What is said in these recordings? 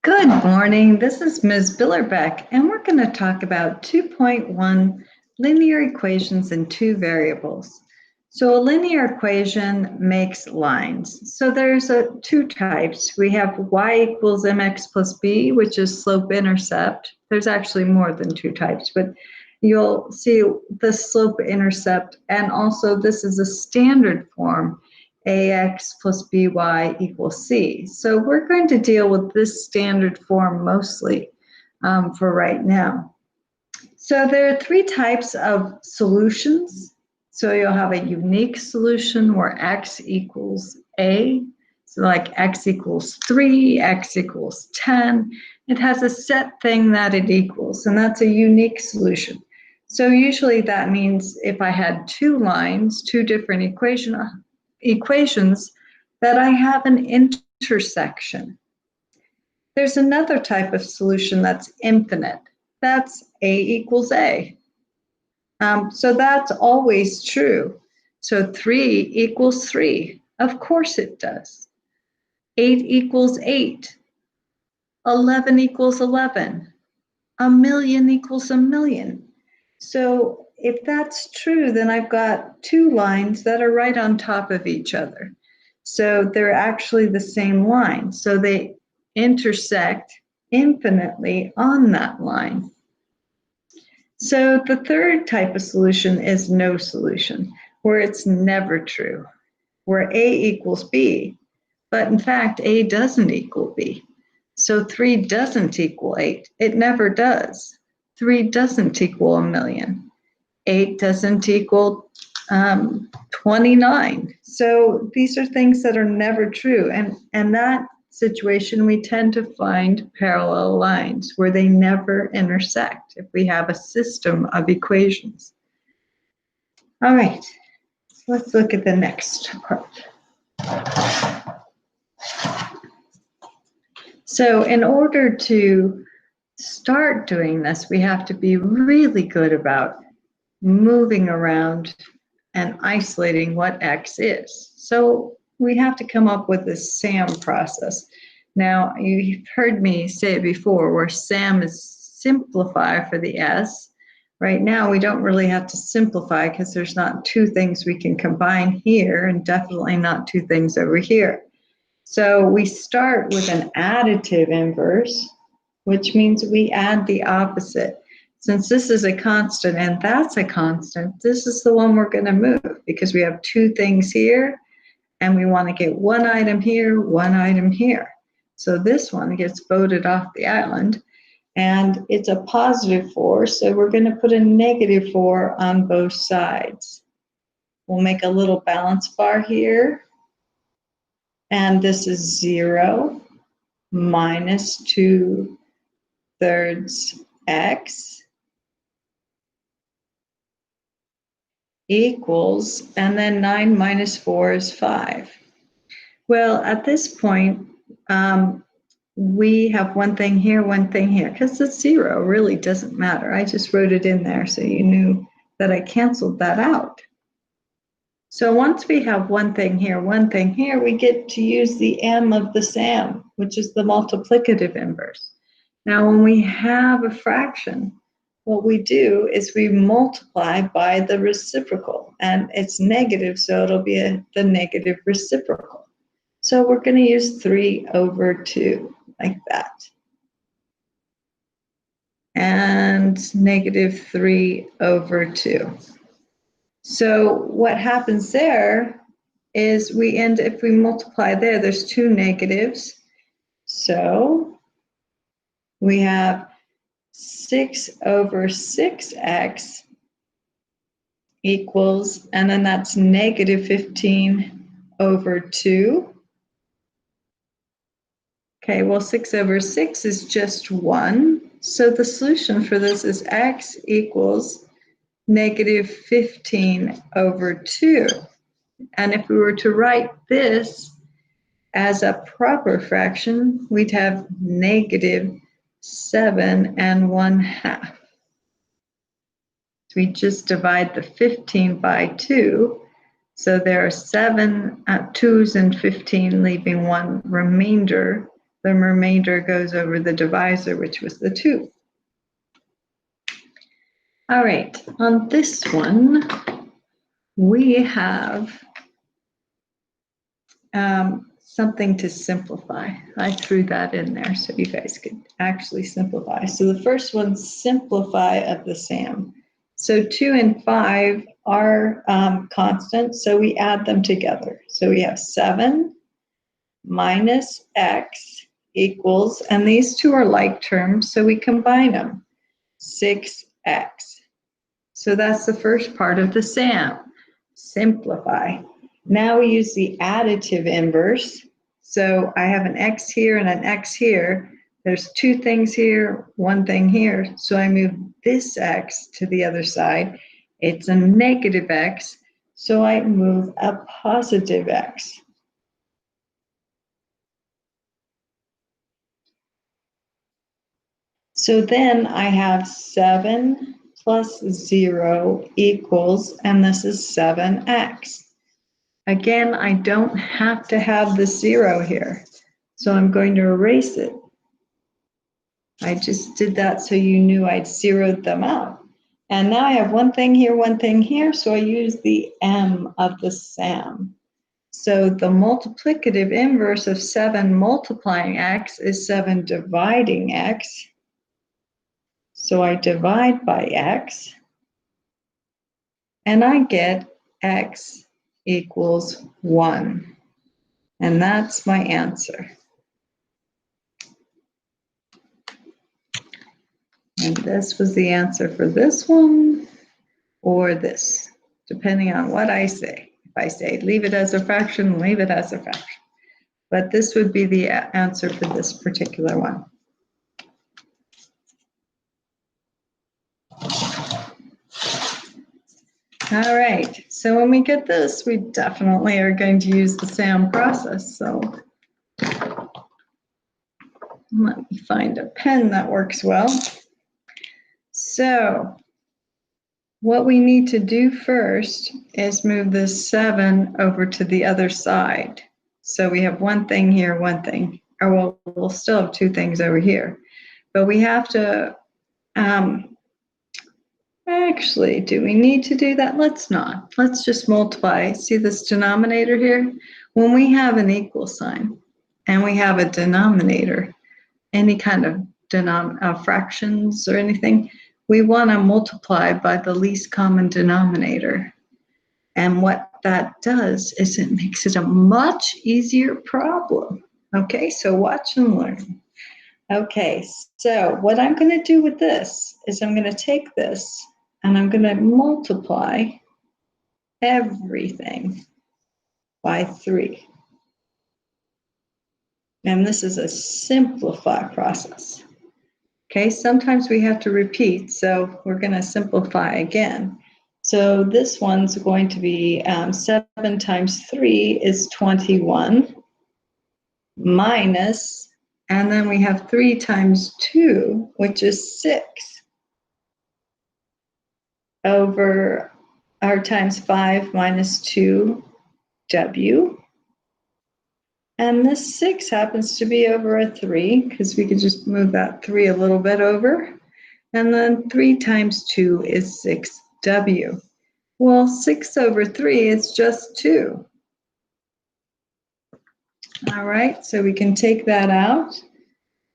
Good morning, this is Ms. Billerbeck, and we're going to talk about 2.1 linear equations in two variables. So a linear equation makes lines. So there's two types. We have y equals mx plus b, which is slope-intercept. There's actually more than two types, but you'll see the slope-intercept, and also this is a standard form, ax plus by equals c. So we're going to deal with this standard form mostly for right now. So there are three types of solutions. So you'll have a unique solution where x equals a. So like x equals 3, x equals 10. It has a set thing that it equals, and that's a unique solution. So usually that means if I had two lines, two different equations, that I have an intersection. There's another type of solution that's infinite. That's a equals a. So that's always true. So 3 equals 3. Of course it does. 8 equals 8. 11 equals 11. A million equals a million. So if that's true, then I've got two lines that are right on top of each other. So they're actually the same line. So they intersect infinitely on that line. So the third type of solution is no solution, where it's never true, where a equals b, but in fact, a doesn't equal b. So 3 doesn't equal 8. It never does. 3 doesn't equal a million. 8 doesn't equal 29. So these are things that are never true. And that situation, we tend to find parallel lines where they never intersect if we have a system of equations. All right, so let's look at the next part. So in order to start doing this, we have to be really good about moving around and isolating what x is. So we have to come up with this SAM process. Now, you've heard me say it before, where SAM is simplify for the S. Right now, we don't really have to simplify because there's not two things we can combine here, and definitely not two things over here. So we start with an additive inverse, which means we add the opposite. Since this is a constant and that's a constant, this is the one we're going to move because we have two things here and we want to get one item here, one item here. So this one gets voted off the island and it's a positive 4, so we're going to put a negative 4 on both sides. We'll make a little balance bar here, and this is 0 minus 2/3 x equals, and then 9 minus 4 is 5. Well, at this point, we have one thing here, because it's 0 really doesn't matter. I just wrote it in there so you knew that I canceled that out. So once we have one thing here, we get to use the m of the SAM, which is the multiplicative inverse. Now, when we have a fraction, what we do is we multiply by the reciprocal, and it's negative, so it'll be the negative reciprocal. So we're going to use 3/2, like that. And negative 3/2. So what happens there is if we multiply there, there's two negatives. So we have 6/6x equals, and then that's negative 15/2. Okay, well, 6/6 is just 1. So the solution for this is x equals negative 15/2. And if we were to write this as a proper fraction, we'd have negative 7 1/2. So we just divide the 15 by 2. So there are 7 2's and 15, leaving one remainder. the remainder goes over the divisor, which was the 2. All right, on this one, we have something to simplify. I threw that in there so you guys could actually simplify. So the first one, simplify of the SAM. So 2 and 5 are constants, so we add them together. So we have 7 minus x equals, and these two are like terms, so we combine them, 6x. So that's the first part of the SAM, simplify. Now we use the additive inverse. So I have an x here and an x here. There's 2 things here, 1 thing here. So I move this x to the other side. It's a negative x, so I move a positive x. So then I have 7 plus 0 equals, and this is 7x. Again, I don't have to have the 0 here, so I'm going to erase it. I just did that so you knew I'd zeroed them out. And now I have 1 thing here, 1 thing here, so I use the m of the SAM. So the multiplicative inverse of 7 multiplying x is 7 dividing x. So I divide by x, and I get x equals 1. And that's my answer. And this was the answer for this one or this, depending on what I say. If I say leave it as a fraction, leave it as a fraction. But this would be the answer for this particular one. All right, so when we get this, we definitely are going to use the SAM process. So let me find a pen that works well. So what we need to do first is move this 7 over to the other side. So we have 1 thing here, 1 thing, or we'll still have 2 things over here. But we have to, actually, do we need to do that? Let's not. Let's just multiply. See this denominator here? When we have an equal sign and we have a denominator, any kind of fractions or anything, we want to multiply by the least common denominator. And what that does is it makes it a much easier problem. Okay, so watch and learn. Okay, so what I'm going to do with this is I'm going to take this and I'm going to multiply everything by 3. And this is a simplify process. Okay, sometimes we have to repeat, so we're going to simplify again. So this one's going to be 7 times 3 is 21 minus, and then we have 3 times 2, which is 6, over our times 5 minus 2w. And this 6 happens to be over a 3, because we could just move that 3 a little bit over. And then 3 times 2 is 6w. Well, 6 over 3 is just 2. All right, so we can take that out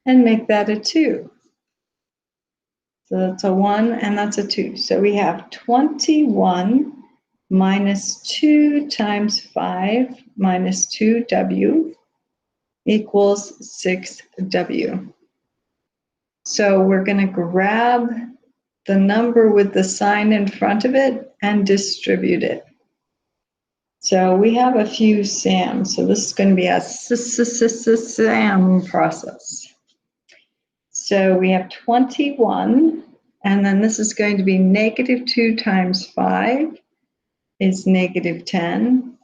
and make that a 2. So that's a 1 and that's a 2. So we have 21 minus 2 times 5 minus 2w equals 6w. So we're going to grab the number with the sign in front of it and distribute it. So we have a few SAMs, so this is going to be a SAM process. So we have 21, and then this is going to be negative 2 times 5 is negative 10.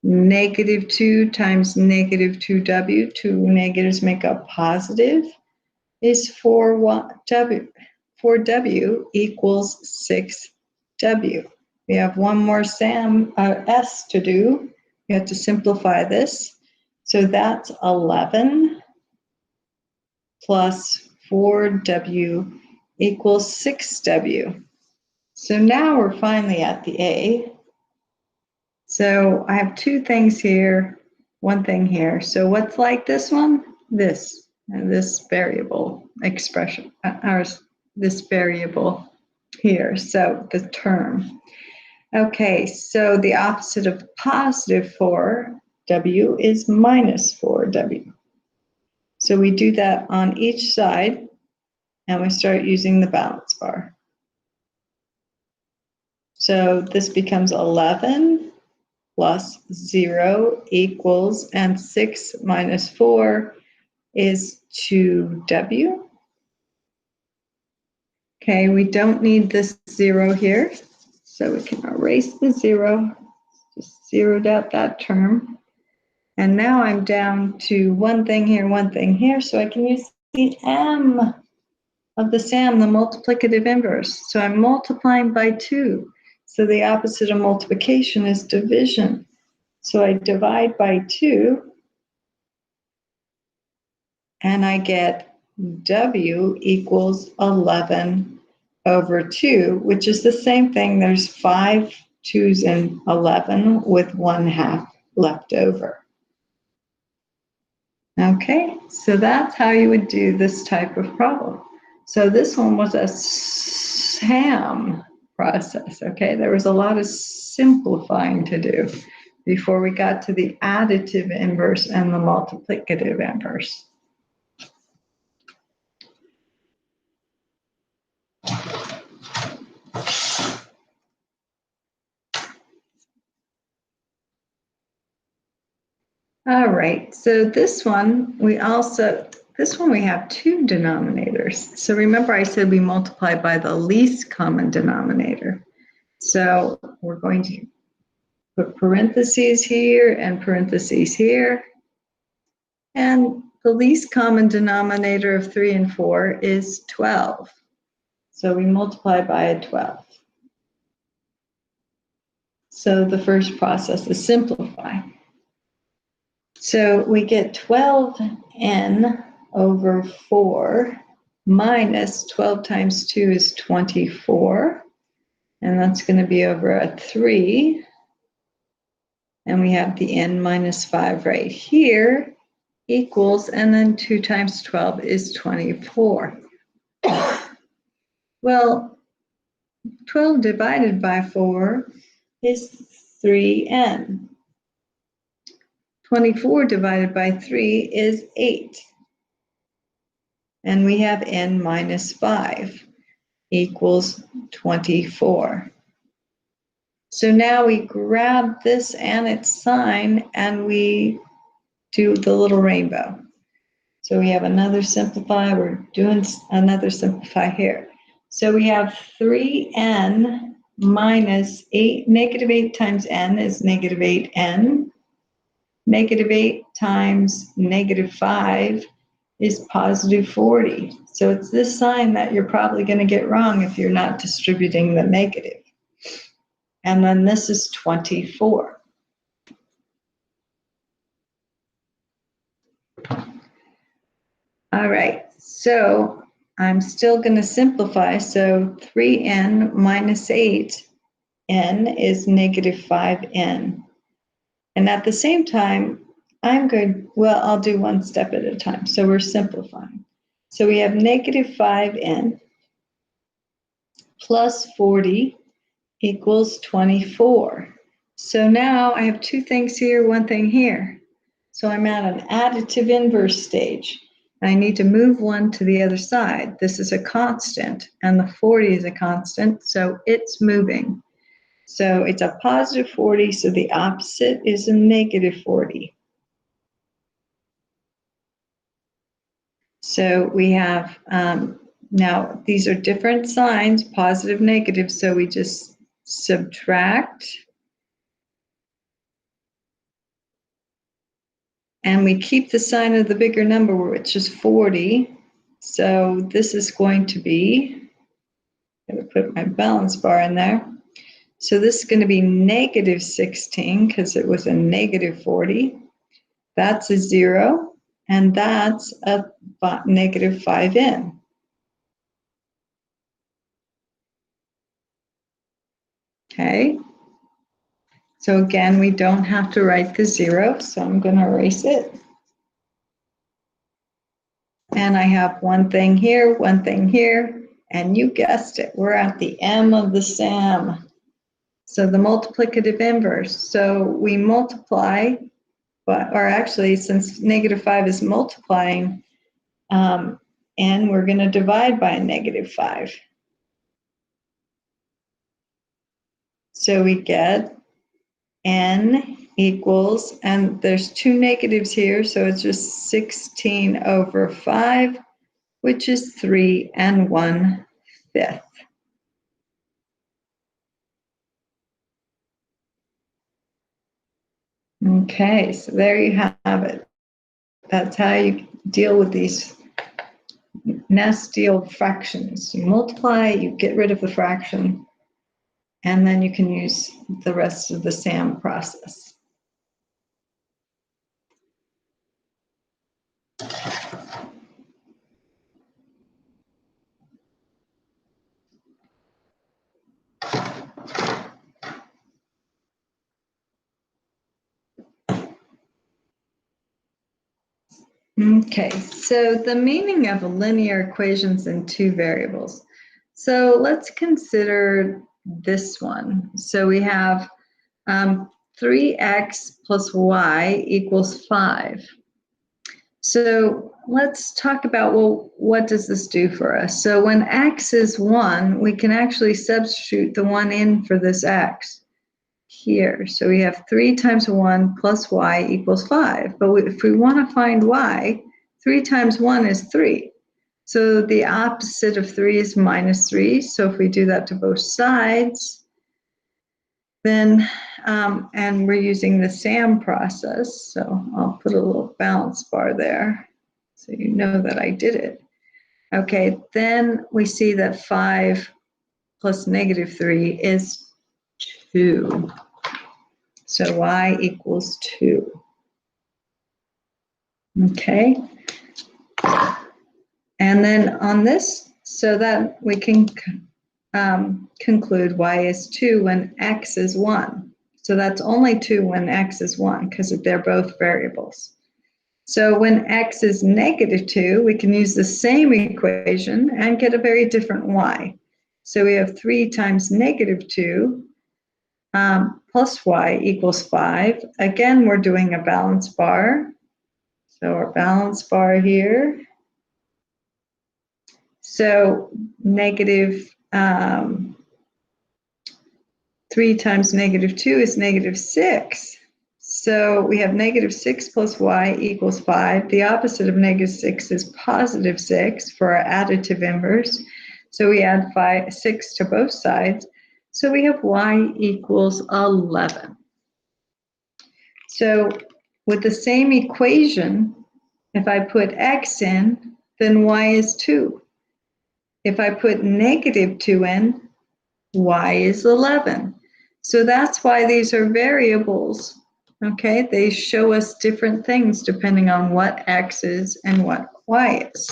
Negative 2 times negative 2w, 2 negatives make a positive, is 4w. 4w equals 6w. We have one more S to do. We have to simplify this. So that's 11 plus 4W equals 6W. So now we're finally at the A. So I have two things here, one thing here. So what's like this one? This variable expression, or this variable here. So the term. Okay, so the opposite of positive 4W is minus 4W. So we do that on each side, and we start using the balance bar. So this becomes 11 plus 0 equals, and 6 minus 4 is 2W. Okay, we don't need this 0 here, so we can erase the 0, just zeroed out that term. And now I'm down to one thing here, so I can use the M of the SAM, the multiplicative inverse. So I'm multiplying by 2. So the opposite of multiplication is division. So I divide by 2, and I get W equals 11 over 2, which is the same thing. There's 5 2's in 11 with 1/2 left over. Okay, so that's how you would do this type of problem. So this one was a SAM process, okay? There was a lot of simplifying to do before we got to the additive inverse and the multiplicative inverse. All right, so this one we have two denominators. So remember I said we multiply by the least common denominator. So we're going to put parentheses here and parentheses here. And the least common denominator of 3 and 4 is 12. So we multiply by a 12. So the first process is simplify. So we get 12n over 4 minus 12 times 2 is 24. And that's going to be over a 3. And we have the n minus 5 right here equals, and then 2 times 12 is 24. Well, 12 divided by 4 is 3n. 24 divided by 3 is 8. And we have n minus 5 equals 24. So now we grab this and its sign and we do the little rainbow. So we have another simplify, we're doing another simplify here. So we have 3n minus 8, negative 8 times n is negative 8n. Negative 8 times negative 5 is positive 40. So it's this sign that you're probably going to get wrong if you're not distributing the negative. And then this is 24. All right, so I'm still going to simplify. So 3n minus 8n is negative 5n. And at the same time, I'll do one step at a time. So we're simplifying. So we have negative 5n plus 40 equals 24. So now I have two things here, one thing here. So I'm at an additive inverse stage. I need to move one to the other side. This is a constant, and the 40 is a constant, so it's moving. So it's a positive 40, so the opposite is a negative 40. So we have, now these are different signs, positive, negative, so we just subtract. And we keep the sign of the bigger number, which is 40. So this is going to be, I'm going to put my balance bar in there. So this is going to be negative 16 because it was a negative 40. That's a 0. and that's a negative 5n. Okay, so again, we don't have to write the 0, so I'm going to erase it. And I have one thing here, and you guessed it, we're at the M of the SAM. So the multiplicative inverse. So we multiply, or actually, since negative 5 is multiplying, n, we're going to divide by a negative 5. So we get n equals, and there's two negatives here, so it's just 16 over 5, which is 3 1/5. Okay, so there you have it. That's how you deal with these nasty old fractions. You multiply, you get rid of the fraction, and then you can use the rest of the SAM process. Okay, so the meaning of linear equations in two variables. So let's consider this one. So we have 3x plus y equals 5. So let's talk about, well, what does this do for us? So when x is 1, we can actually substitute the 1 in for this x here. So we have 3 times 1 plus y equals 5. But if we want to find y, 3 times 1 is 3. So the opposite of 3 is minus 3. So if we do that to both sides, then, and we're using the SAM process, so I'll put a little balance bar there so you know that I did it. Okay, then we see that 5 plus negative 3 is 2. So y equals 2. Okay. And then on this, so that we can conclude y is 2 when x is 1. So that's only 2 when x is 1 because they're both variables. So when x is negative 2, we can use the same equation and get a very different y. So we have 3 times negative 2 plus y equals 5. Again, we're doing a balance bar. So our balance bar here. So negative 3 times negative 2 is negative 6. So we have negative 6 plus y equals 5. The opposite of negative 6 is positive 6 for our additive inverse. So we add 6 to both sides. So we have y equals 11. So with the same equation, if I put x in, then y is 2. If I put negative 2 in, y is 11. So that's why these are variables, okay? They show us different things depending on what x is and what y is.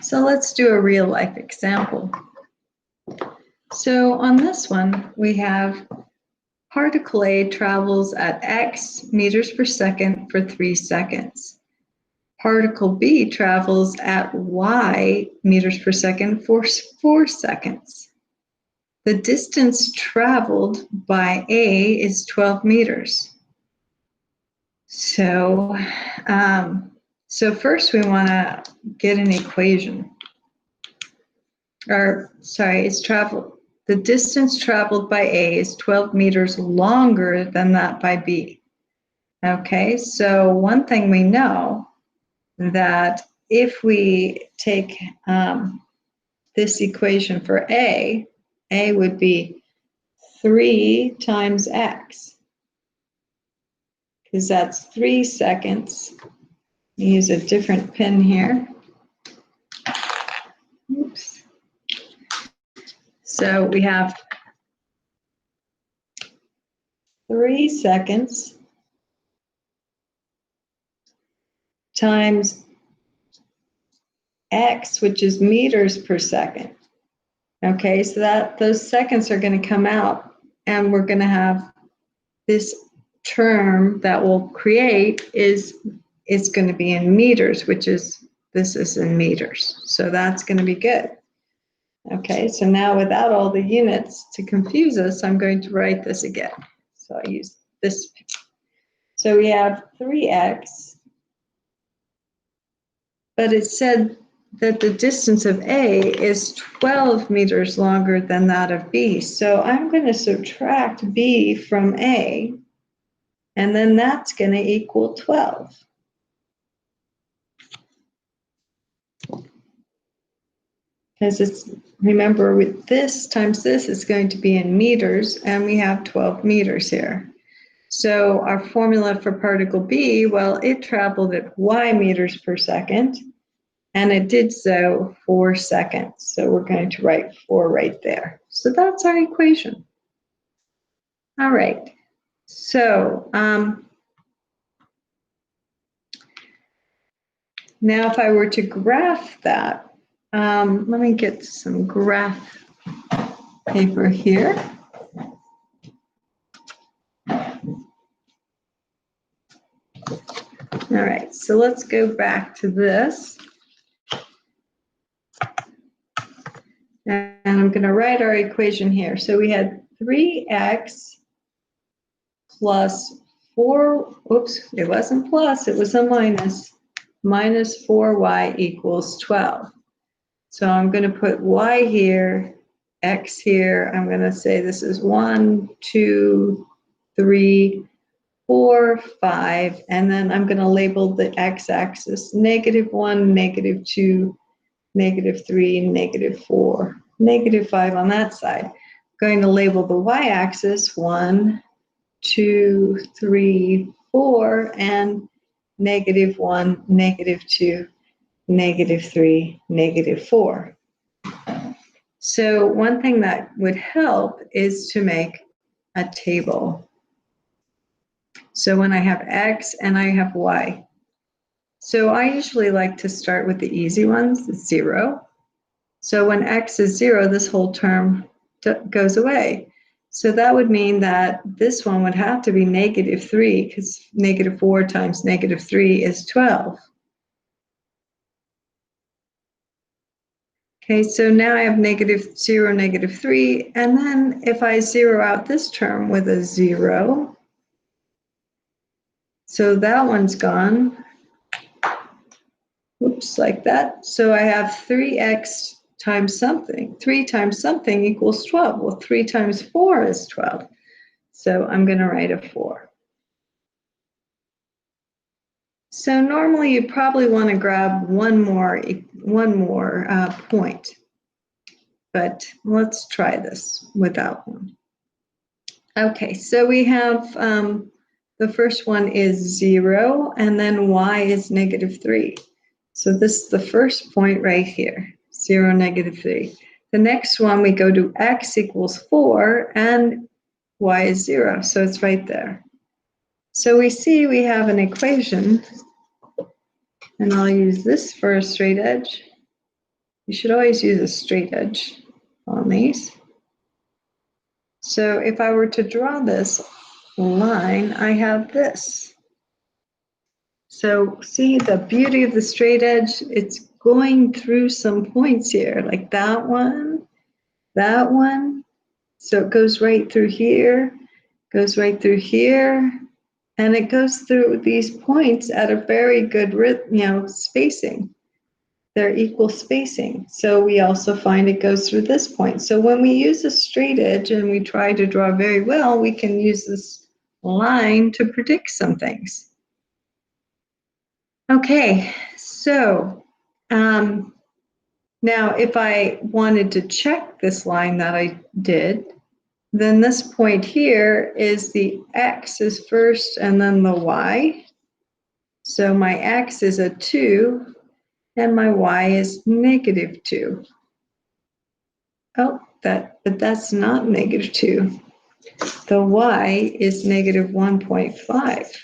So let's do a real life example. So on this one, we have particle A travels at x meters per second for 3 seconds. Particle B travels at y meters per second for 4 seconds. The distance traveled by A is 12 meters. So, so first we want to get an equation. Or, sorry, it's traveled. The distance traveled by A is 12 meters longer than that by B. Okay, so one thing we know that if we take this equation for A would be 3 times x, because that's 3 seconds. Use a different pen here. Oops. So we have 3 seconds times x, which is meters per second. Okay, so those seconds are going to come out, and we're going to have this term that will create is going to be in meters, which is, this is in meters. So that's going to be good. Okay, so now without all the units to confuse us, I'm going to write this again. So I use this. So we have 3x, but it said that the distance of A is 12 meters longer than that of B. So I'm going to subtract B from A, and then that's going to equal 12. Because it's, remember, with this times this is going to be in meters, and we have 12 meters here. So our formula for particle B, well, it traveled at y meters per second, and it did so 4 seconds. So we're going to write 4 right there. So that's our equation. All right. So now if I were to graph that, let me get some graph paper here. All right, so let's go back to this. And I'm going to write our equation here. So we had 3x plus 4, oops, it wasn't plus, it was a minus, minus 4y equals 12. So I'm going to put y here, x here. I'm going to say this is 1, 2, 3, 4, 5, and then I'm going to label the x-axis -1, -2, -3, -4, -5 on that side. I'm going to label the y-axis 1, 2, 3, 4, and -1, -2, -3, -4. So one thing that would help is to make a table. So when I have x and I have y. So I usually like to start with the easy ones, 0. So when x is 0, this whole term goes away. So that would mean that this one would have to be -3, because -4 times -3 is 12. Okay, so now I have -0, -3, and then if I zero out this term with a 0, so that one's gone. Oops, like that. So I have 3x times something. 3 times something equals 12. Well, 3 times 4 is 12. So I'm going to write a 4. So normally you probably want to grab one more point, but let's try this without one. Okay, so we have the first one is 0, and then y is -3. So this is the first point right here, 0, -3. The next one, we go to x equals 4, and y is 0, so it's right there. So we see we have an equation, and I'll use this for a straight edge. You should always use a straight edge on these. So if I were to draw this line, I have this. So see the beauty of the straight edge? It's going through some points here, like that one. So it goes right through here, goes right through here, and it goes through these points at a very good, spacing. They're equal spacing. So we also find it goes through this point. So when we use a straight edge and we try to draw very well, we can use this line to predict some things. Okay, so now if I wanted to check this line that I did, then this point here is the x is first and then the y. So my x is a 2 and my y is -2. Oh, but that's not -2. The y is negative 1.5.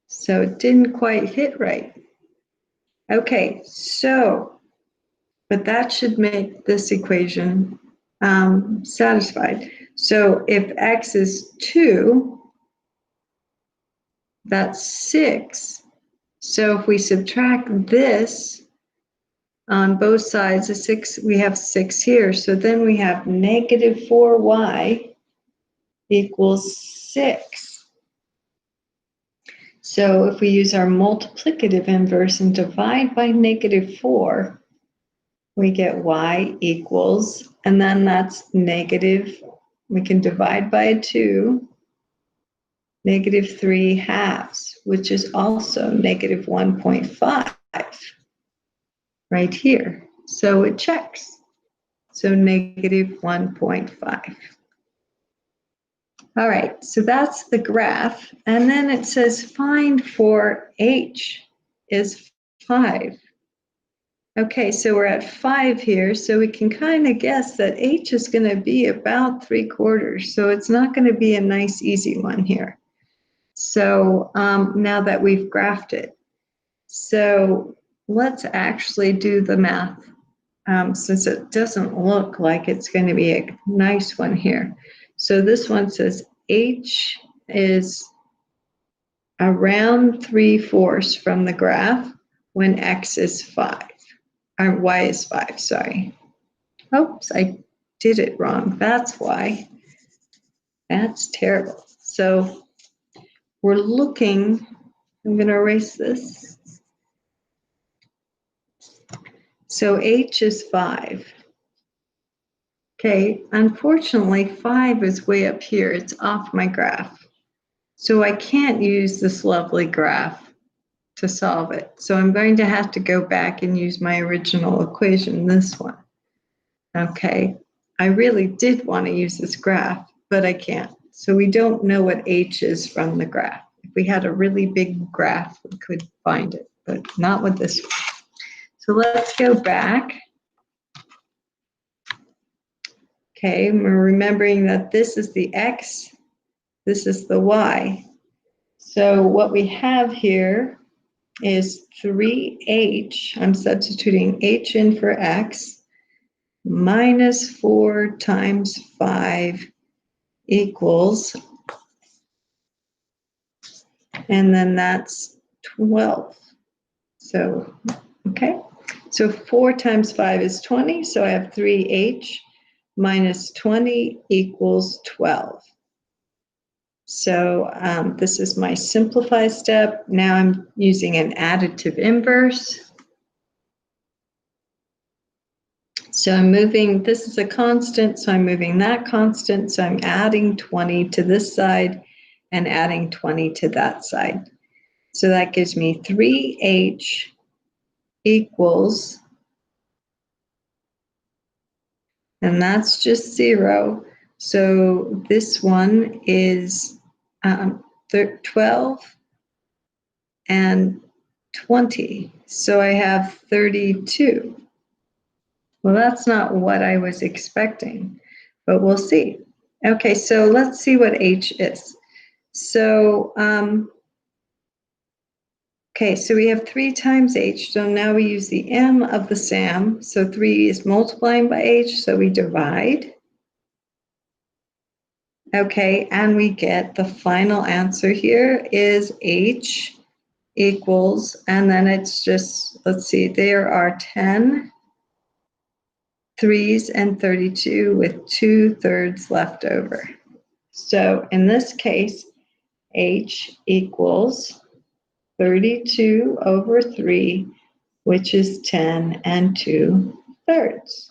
So it didn't quite hit right. Okay, so, but that should make this equation satisfied. So if x is 2, that's 6. So if we subtract this on both sides of 6, we have 6 here. So then we have negative 4y equals 6. So if we use our multiplicative inverse and divide by negative 4, we get y equals, and then that's negative, we can divide by 2, negative 3 halves, which is also negative 1.5 right here. So it checks. So negative 1.5. All right, so that's the graph. And then it says find for h is 5. Okay, so we're at 5 here, so we can kind of guess that h is going to be about 3/4. So it's not going to be a nice, easy one here. So now that we've graphed it. So let's actually do the math, since it doesn't look like it's going to be a nice one here. So this one says h is around 3/4 from the graph when x is 5. Or y is 5, sorry. Oops, I did it wrong. That's why. That's terrible. So we're looking, I'm going to erase this. So h is 5. Okay, unfortunately, 5 is way up here. It's off my graph. So I can't use this lovely graph to solve it. So I'm going to have to go back and use my original equation, this one. Okay, I really did want to use this graph, but I can't. So we don't know what h is from the graph. If we had a really big graph, we could find it, but not with this one. So let's go back. Okay, we're remembering that this is the x, this is the y. So what we have here is 3h, I'm substituting h in for x, minus 4 times 5 equals, and then that's 12. So, okay, so 4 times 5 is 20, so I have 3h minus 20 equals 12. So this is my simplify step. Now I'm using an additive inverse. So I'm moving, this is a constant, so I'm moving that constant, so I'm adding 20 to this side and adding 20 to that side. So that gives me 3h equals, and that's just 0. So this one is 12 and 20. So I have 32. Well, that's not what I was expecting, but we'll see. Okay, so let's see what h is. So, okay, so we have 3 times h, so now we use the m of the SAM. So 3 is multiplying by h, so we divide. Okay, and we get the final answer here is h equals, and then it's just, let's see, there are 10 3s and 32 with 2/3 left over. So in this case, h equals 32 over 3, which is 10 and 2/3.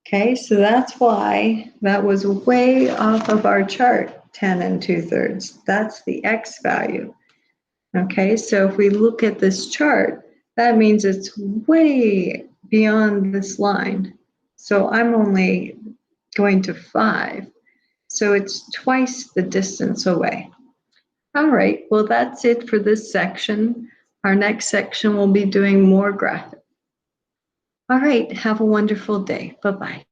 Okay, so that's why that was way off of our chart, 10 and 2/3. That's the x value. Okay, so if we look at this chart, that means it's way beyond this line. So I'm only going to 5. So it's twice the distance away. All right, well, that's it for this section. Our next section will be doing more graphics. All right, have a wonderful day. Bye-bye.